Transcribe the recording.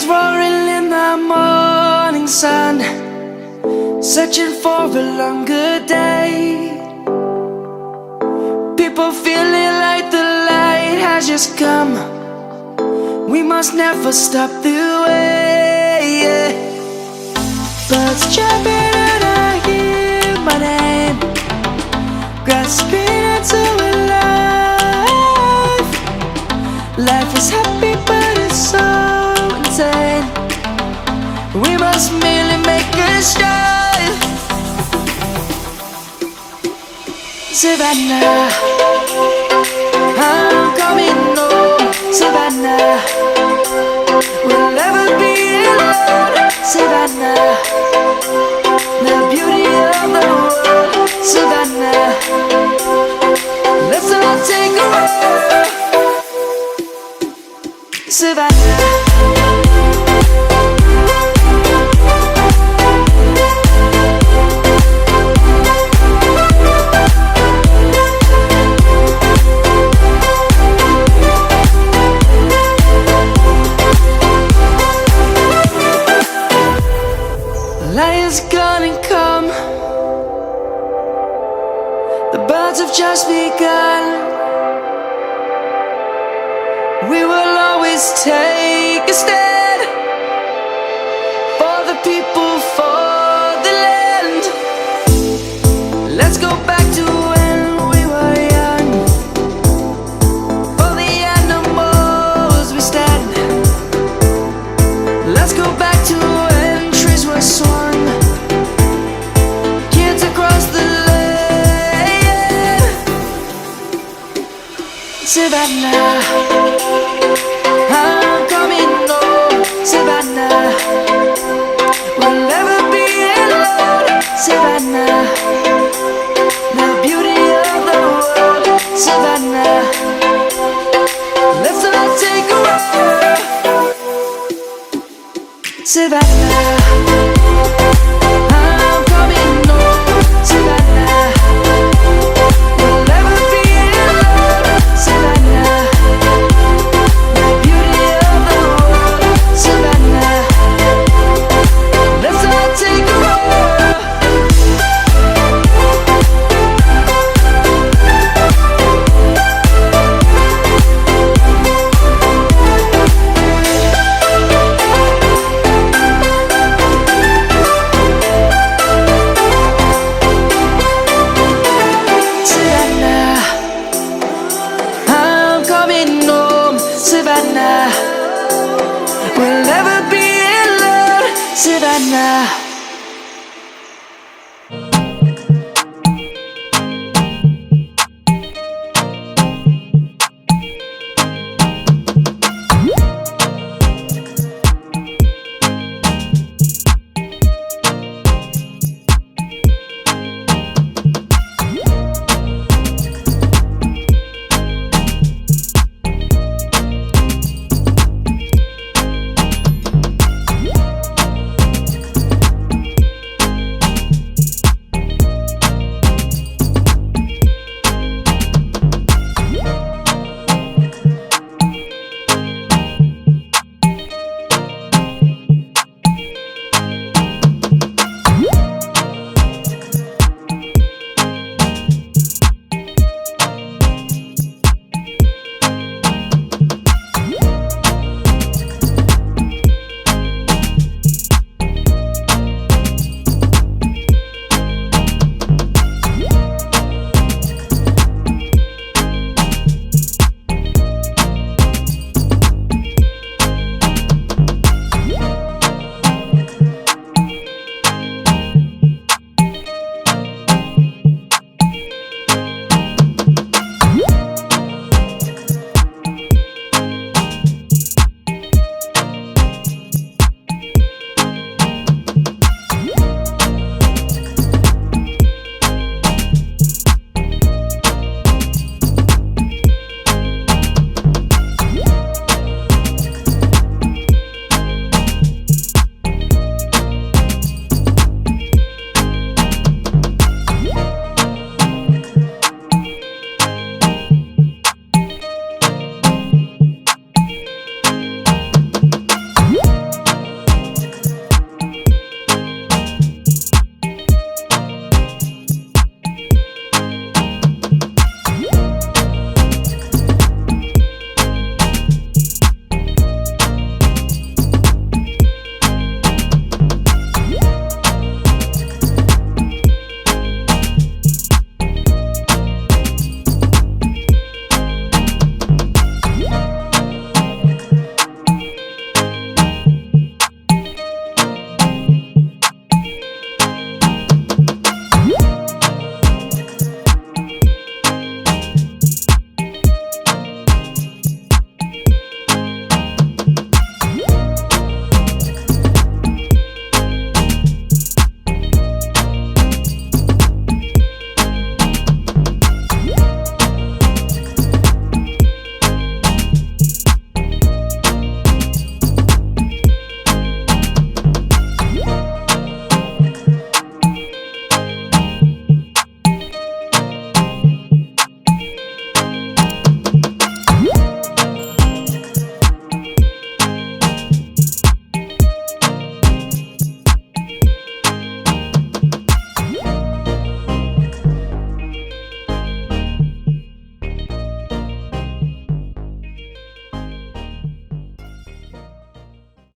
Lions roaring in the morning sun, searching for a longer day. People feeling like the light has just come. We must never stop the way. Birds chirping and I hear my name, grasping into a life. Life is happy but it's so insane. We must merely make a start. Savannah, I'm coming home. Savannah, we'll never be alone. Savannah, the beauty of the world. Savannah, let's all take a walk. Savannah. Lion's gonna come. The birds have just begun. We will always take a stand for the people, for the land. Let's go back to when we were young. For the animals we stand. Let's go back to when trees were swung, kids across the land. Savannah, I'm coming home. Savannah, we'll never be alone. Savannah, the beauty of the world. Savannah, let's all take a walk. Savannah, I'm coming home. Savannah, we'll never be alone. Savannah, the beauty of the world. Savannah, let's all take a walk. Savannah, we'll never be alone. Savannah.